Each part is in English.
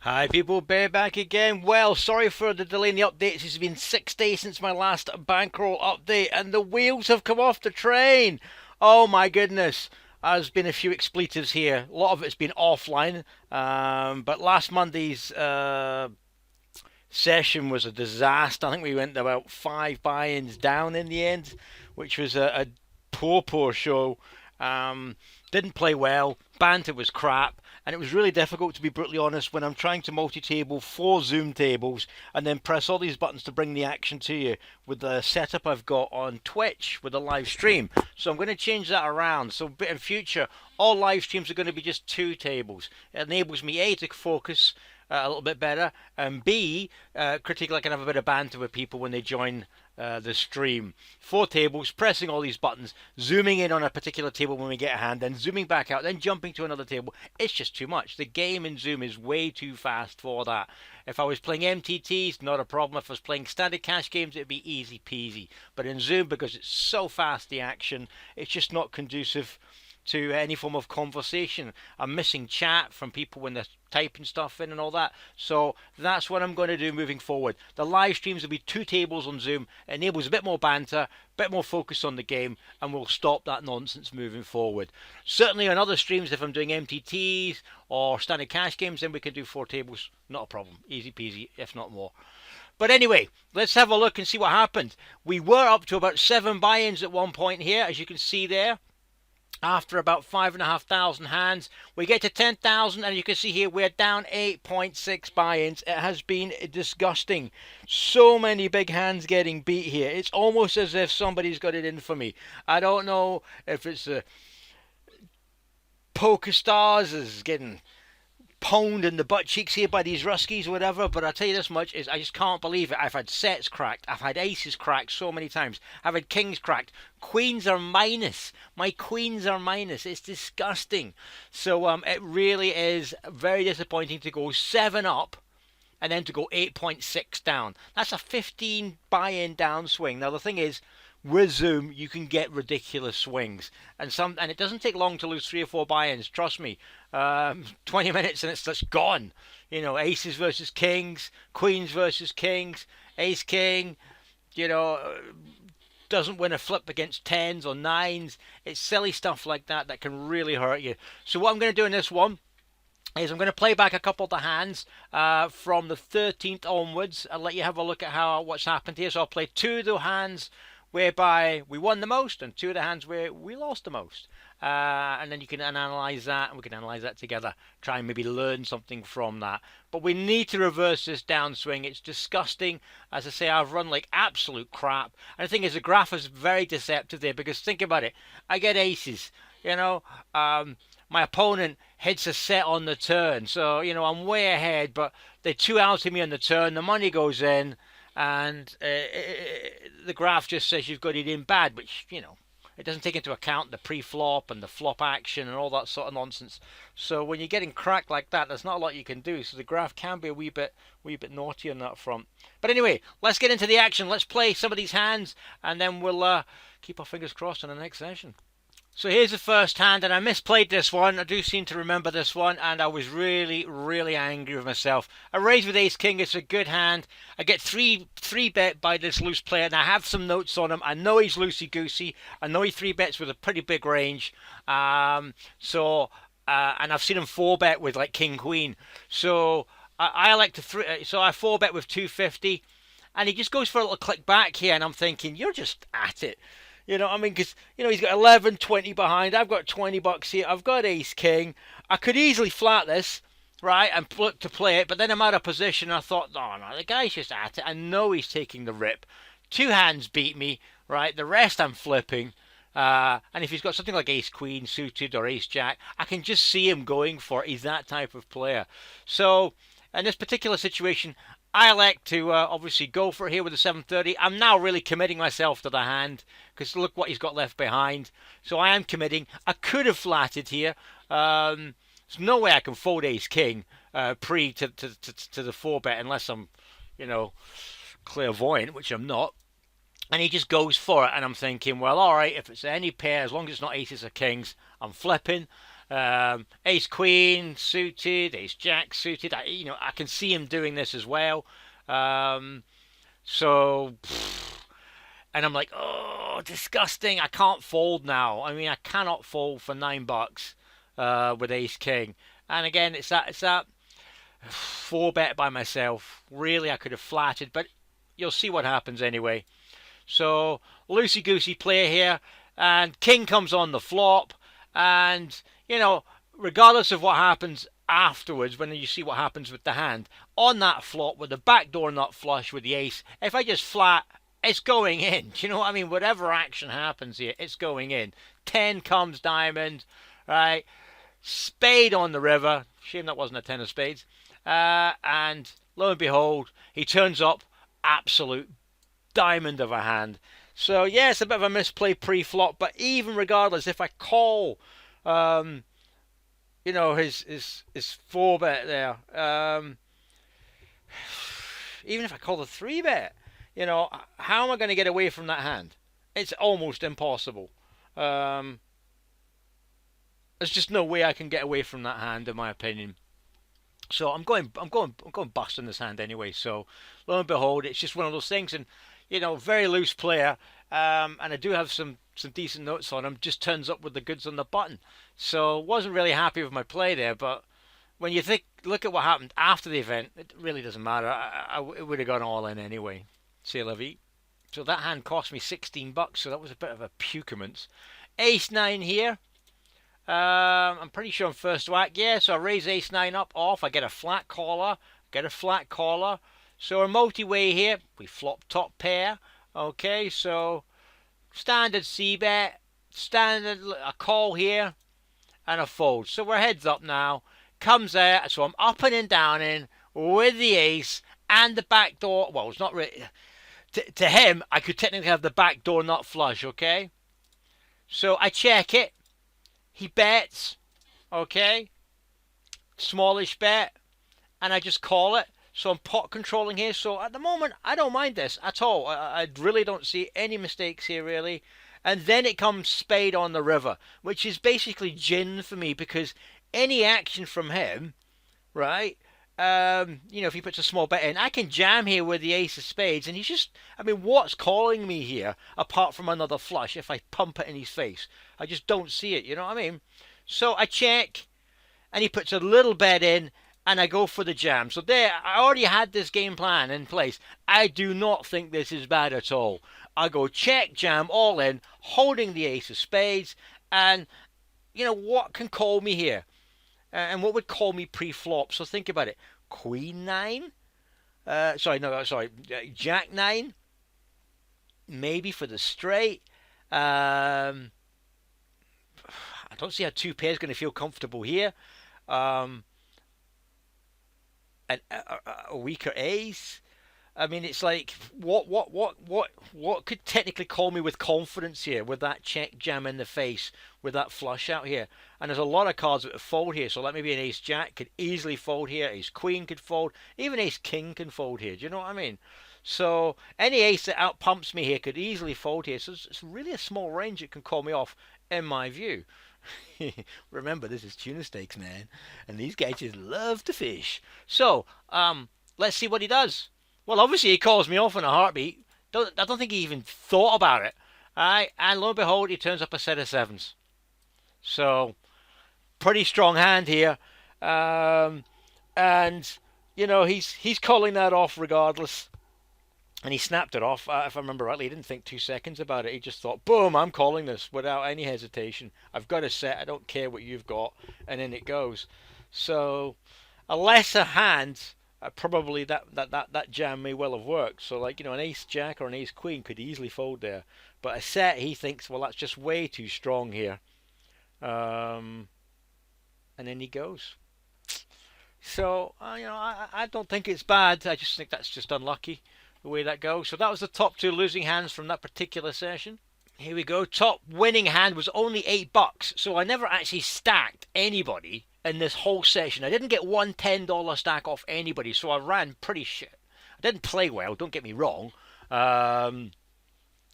Hi people, Bear back again. Well, sorry for the delay in the updates. It's been 6 days since my last Bankroll update and the wheels have come off the train. Oh my goodness. There's been a few expletives here. A lot of it's been offline. But last Monday's session was a disaster. I think we went about 5 buy-ins down in the end, which was a poor show. Didn't play well. Banter was crap, and it was really difficult to be brutally honest when I'm trying to multi-table 4 Zoom tables and then press all these buttons to bring the action to you with the setup I've got on Twitch with a live stream. So I'm going to change that around. So in future, all live streams are going to be just 2 tables. It enables me A to focus a little bit better, and B, critically I can have a bit of banter with people when they join the stream. 4 tables, pressing all these buttons, zooming in on a particular table when we get a hand, then zooming back out, then jumping to another table. It's just too much. The game in Zoom is way too fast for that. If I was playing MTTs, not a problem. If I was playing standard cash games, it'd be easy peasy. But in Zoom, because it's so fast, the action, it's just not conducive to any form of conversation. I'm missing chat from people when they're typing stuff in and all that. So that's what I'm going to do moving forward. The live streams will be 2 tables on Zoom. It enables a bit more banter, a bit more focus on the game, and we'll stop that nonsense moving forward. Certainly on other streams, if I'm doing MTTs or standard cash games, then we can do 4 tables. Not a problem. Easy peasy, if not more. But anyway, let's have a look and see what happened. We were up to about 7 buy-ins at one point here, as you can see there. After about 5,500 hands, we get to 10,000, and you can see here we're down 8.6 buy-ins. It has been disgusting. So many big hands getting beat here. It's almost as if somebody's got it in for me. I don't know if it's Poker Stars is getting pwned in the butt cheeks here by these Ruskies or whatever, but I'll tell you this much, is I just can't believe it. I've had sets cracked, I've had aces cracked so many times, I've had kings cracked, queens are minus, my queens are minus, it's disgusting. So it really is very disappointing to go 7 up and then to go 8.6 down. That's a 15 buy-in downswing. Now the thing is, with Zoom, you can get ridiculous swings, and it doesn't take long to lose 3 or 4 buy-ins. Trust me, 20 minutes and it's just gone. You know, aces versus kings, queens versus kings, ace king. You know, doesn't win a flip against 10s or 9s. It's silly stuff like that that can really hurt you. So what I'm going to do in this one is I'm going to play back a couple of the hands from the 13th onwards and let you have a look at what's happened here. So I'll play 2 of the hands whereby we won the most and 2 of the hands where we lost the most. And then you can analyse that, and we can analyse that together. Try and maybe learn something from that. But we need to reverse this downswing. It's disgusting. As I say, I've run like absolute crap. And the thing is, the graph is very deceptive there, because think about it. I get aces, you know. My opponent hits a set on the turn. So, you know, I'm way ahead, but they 2-outed me on the turn. The money goes in, and the graph just says you've got it in bad, which, you know, it doesn't take into account the pre-flop and the flop action and all that sort of nonsense. So when you're getting cracked like that, there's not a lot you can do. So the graph can be a wee bit naughty on that front. But anyway, let's get into the action. Let's play some of these hands, and then we'll keep our fingers crossed on the next session. So here's the first hand, and I misplayed this one. I do seem to remember this one, and I was really angry with myself. I raised with ace king. It's a good hand. I get three bet by this loose player, and I have some notes on him. I know he's loosey goosey. I know he 3-bets with a pretty big range. And I've seen him 4-bet with like king queen. So I like to so I 4-bet with 250, and he just goes for a little click back here, and I'm thinking, you're just at it. You know, I mean, because, you know, he's got 11, 20 behind. I've got 20 bucks here. I've got ace king. I could easily flat this, right, and look to play it. But then I'm out of position. I thought, oh, no, the guy's just at it. I know he's taking the rip. 2 hands beat me, right? The rest I'm flipping. And if he's got something like ace queen suited or ace jack, I can just see him going for it. He's that type of player. So in this particular situation, I elect to obviously go for it here with the 730. I'm now really committing myself to the hand, because look what he's got left behind. So I am committing. I could have flatted here. There's no way I can fold ace king pre to the 4-bet unless I'm, you know, clairvoyant, which I'm not. And he just goes for it, and I'm thinking, well, all right, if it's any pair, as long as it's not aces or kings, I'm flipping. Ace Queen suited, Ace Jack suited. I can see him doing this as well. Um, so, and I'm like, oh, disgusting. I can't fold now. I mean, I cannot fold for $9 with Ace King. And again, it's that 4-bet by myself. Really, I could have flatted, but you'll see what happens anyway. So, loosey goosey play here, and King comes on the flop, and regardless of what happens afterwards, when you see what happens with the hand on that flop with the backdoor nut flush with the ace, if I just flat, it's going in. Do you know what I mean? Whatever action happens here, it's going in. 10 comes diamond, right? Spade on the river. Shame that wasn't a 10 of spades. And lo and behold, he turns up absolute diamond of a hand. So yeah, it's a bit of a misplay pre-flop, but even regardless, if I call, his 4-bet there, even if I call the 3-bet, how am I going to get away from that hand? It's almost impossible. There's just no way I can get away from that hand, in my opinion. So I'm going bust in this hand anyway. So lo and behold, it's just one of those things, and very loose player, and I do have some decent notes on him. Just turns up with the goods on the button. So wasn't really happy with my play there, but when you look at what happened after the event, it really doesn't matter. It would have gone all in anyway. C'est la vie. So that hand cost me $16, so that was a bit of a pukements. Ace 9 here. I'm pretty sure I'm first whack. Yeah, so I raise Ace 9 up, off. I get a flat caller. So we're multi-way here. We flop top pair. Okay, so standard C-bet. Standard a call here. And a fold. So we're heads up now. Comes out. So I'm up and down in with the ace and the back door. Well, it's not really... To him, I could technically have the back door nut flush, okay? So I check it. He bets, okay? Smallish bet. And I just call it. So I'm pot controlling here. So at the moment, I don't mind this at all. I really don't see any mistakes here, really. And then it comes spade on the river, which is basically gin for me, because any action from him, right? If he puts a small bet in, I can jam here with the ace of spades, and he's just, what's calling me here apart from another flush if I pump it in his face? I just don't see it, you know what I mean? So I check, and he puts a little bet in, and I go for the jam. So there, I already had this game plan in place. I do not think this is bad at all. I go check, jam, all in, holding the ace of spades, and, what can call me here? And what would call me pre-flop? So think about it. Queen 9? Jack 9? Maybe for the straight. I don't see how two pairs going to feel comfortable here. And a weaker ace. It's like what could technically call me with confidence here with that check jam in the face with that flush out here? And there's a lot of cards that would fold here. So like maybe an ace jack could easily fold here. Ace queen could fold. Even ace king can fold here. Do you know what I mean? So any ace that out pumps me here could easily fold here. So it's really a small range that can call me off, in my view. Remember, this is tuna steaks, man, and these guys just love to fish. So let's see what he does. Well, obviously he calls me off in a heartbeat. I don't think he even thought about it. Alright, and lo and behold, he turns up a set of sevens. So, pretty strong hand here. And, he's calling that off regardless. And he snapped it off. If I remember rightly, he didn't think 2 seconds about it. He just thought, boom, I'm calling this without any hesitation. I've got a set. I don't care what you've got. And in it goes. So, a lesser hand... probably that jam may well have worked. So an ace jack or an ace queen could easily fold there, but a set, he thinks, well, that's just way too strong here, and then he goes. So I don't think it's bad. I just think that's just unlucky the way that goes. So that was the top 2 losing hands from that particular session. Here we go. Top winning hand was only $8, so I never actually stacked anybody in this whole session. I didn't get one $10 stack off anybody, so I ran pretty shit. I didn't play well, don't get me wrong.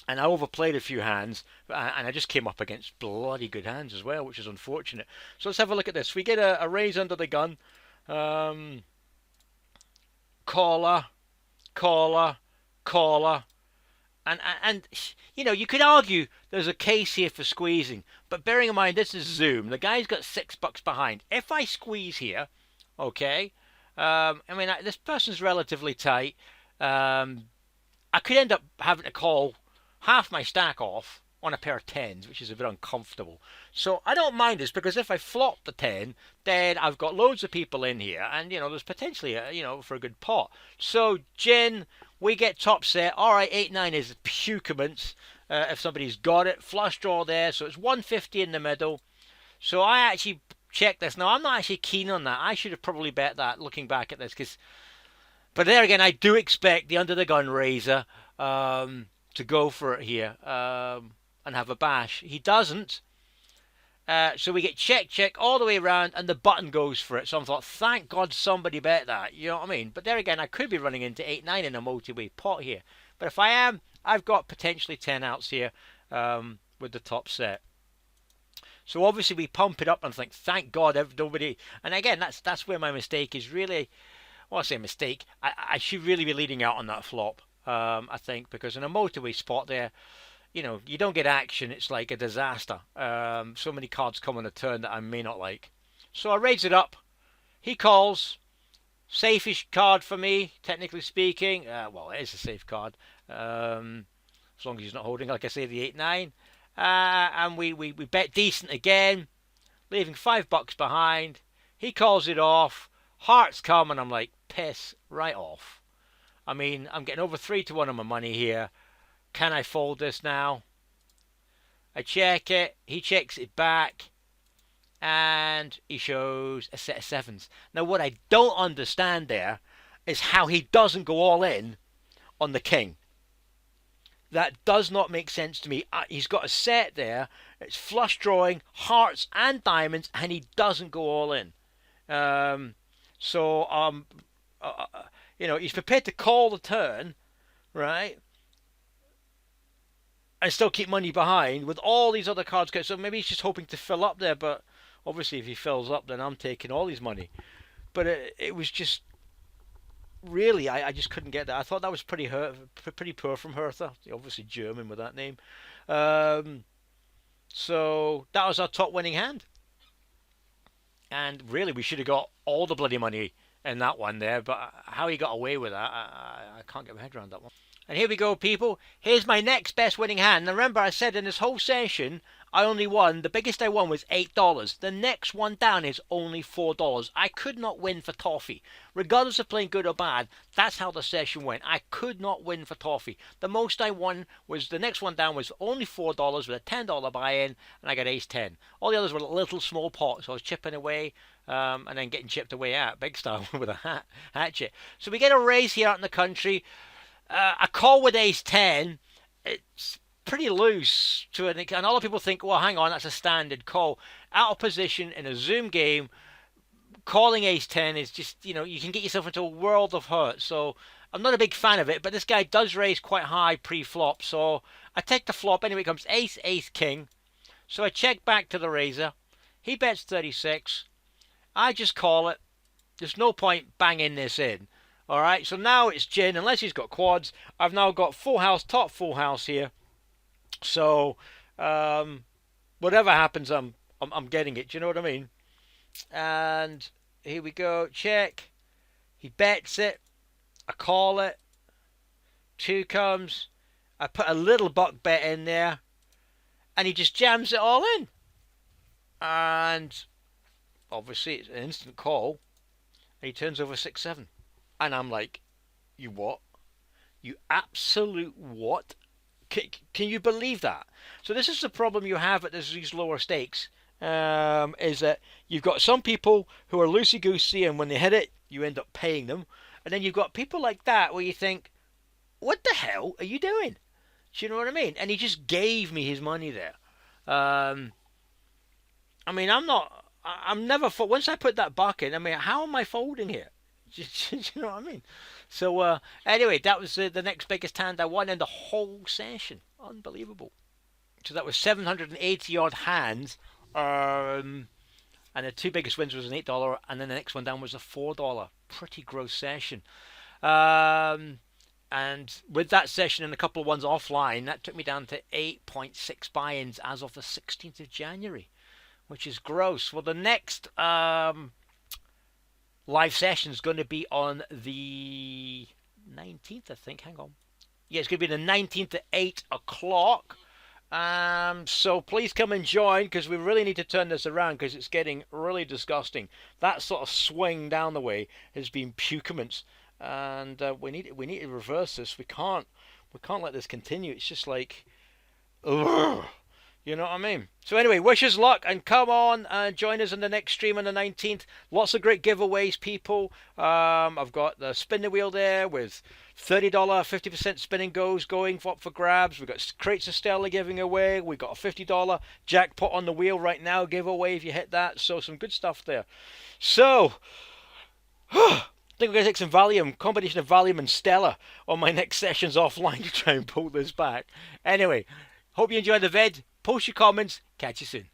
and I overplayed a few hands, and I just came up against bloody good hands as well, which is unfortunate. So let's have a look at this. We get a raise under the gun, um, caller, caller, caller, and you know, you could argue there's a case here for squeezing, but bearing in mind this is Zoom, the guy's got $6 behind. If I squeeze here, okay, I mean this person's relatively tight. I could end up having to call half my stack off on a pair of tens, which is a bit uncomfortable. So I don't mind this because if I flop the 10, then I've got loads of people in here, and you know there's potentially for a good pot. So gin, we get top set. All right, 8-9 is pucaments. If somebody's got it, flush draw there, so it's 150 in the middle. So I actually check this. Now I'm not actually keen on that. I should have probably bet that looking back at this, but there again, I do expect the under the gun raiser to go for it here and have a bash. He doesn't. So we get check, check all the way around, and the button goes for it. So I thought, thank God somebody bet that. You know what I mean? But there again, I could be running into 8-9 in a multi-way pot here. But if I am, I've got potentially 10 outs here with the top set. So obviously we pump it up and think, thank God nobody. And again, that's where my mistake is really. Well, I say mistake. I should really be leading out on that flop. I think because in a motorway spot there, you know, you don't get action. It's like a disaster. So many cards come on a turn that I may not like. So I raise it up. He calls. Safe-ish card for me, technically speaking. Well, it is a safe card. As long as he's not holding, like I say, the 8-9. And we bet decent again, leaving $5 behind. He calls it off. Hearts come, and I'm like, piss right off. I mean, I'm getting over 3-1 on my money here. Can I fold this now? I check it. He checks it back. And he shows a set of sevens. Now, what I don't understand there is how he doesn't go all in on the king. That does not make sense to me. He's got a set there. It's flush drawing, hearts and diamonds, and he doesn't go all in. You know, he's prepared to call the turn, right? And still keep money behind with all these other cards. So maybe he's just hoping to fill up there, but obviously if he fills up, then I'm taking all his money. But it was just really, I just couldn't get that. I thought that was pretty poor from Hertha. Obviously German with that name. So that was our top winning hand. And really, we should have got all the bloody money in that one there. But how he got away with that, I can't get my head around that one. And here we go, people. Here's my next best winning hand. Now remember, I said in this whole session, I only won, the biggest I won was $8. The next one down is only $4. I could not win for toffee. Regardless of playing good or bad, that's how the session went. I could not win for toffee. The most I won was, the next one down was only $4 with a $10 buy-in, and I got ace 10. All the others were little small pots, so I was chipping away, and then getting chipped away out, big style, with a hatchet. So we get a raise here out in the country. A call with ace 10, it's pretty loose to an extent. And a lot of people think, well, hang on, that's a standard call. Out of position in a Zoom game, calling ace 10 is just, you know, you can get yourself into a world of hurt. So I'm not a big fan of it, but this guy does raise quite high pre-flop. So I take the flop. Anyway, it comes ace, ace, king. So I check back to the raiser. He bets 36. I just call it. There's no point banging this in. All right, so now it's gin, unless he's got quads. I've now got full house, top full house here. So whatever happens, I'm getting it. Do you know what I mean? And here we go. Check. He bets it. I call it. 2 comes. I put a little buck bet in there, and he just jams it all in. And obviously it's an instant call. And he turns over 6-7. And I'm like, you what? You absolute what? Can you believe that? So this is the problem you have at these lower stakes, is that you've got some people who are loosey-goosey, and when they hit it, you end up paying them. And then you've got people like that where you think, what the hell are you doing? Do you know what I mean? And he just gave me his money there. I mean, I'm never, once I put that buck in, I mean, how am I folding here? Do you know what I mean? So anyway, that was the next biggest hand I won in the whole session. Unbelievable. So that was 780 odd hands. And the two biggest wins was an $8, and then the next one down was a $4. Pretty gross session. And with that session and a couple of ones offline, that took me down to 8.6 buy-ins as of the 16th of January, which is gross. Well, the next live session is going to be on the 19th, I think. Hang on. Yeah, it's going to be the 19th at 8 o'clock. So please come and join, because we really need to turn this around, because it's getting really disgusting. That sort of swing down the way has been pukements, and we need to reverse this. We can't let this continue. It's just like, ugh. You know what I mean? So anyway, wish us luck, and come on and join us in the next stream on the 19th. Lots of great giveaways, people. I've got the spin the wheel there with $30 50% spinning goes going for grabs. We've got crates of Stella giving away. We've got a $50 jackpot on the wheel right now giveaway if you hit that. So some good stuff there. So, I think we're going to take some Valium, combination of Valium and Stella on my next sessions offline to try and pull this back. Anyway, hope you enjoyed the vid. Post your comments. Catch you soon.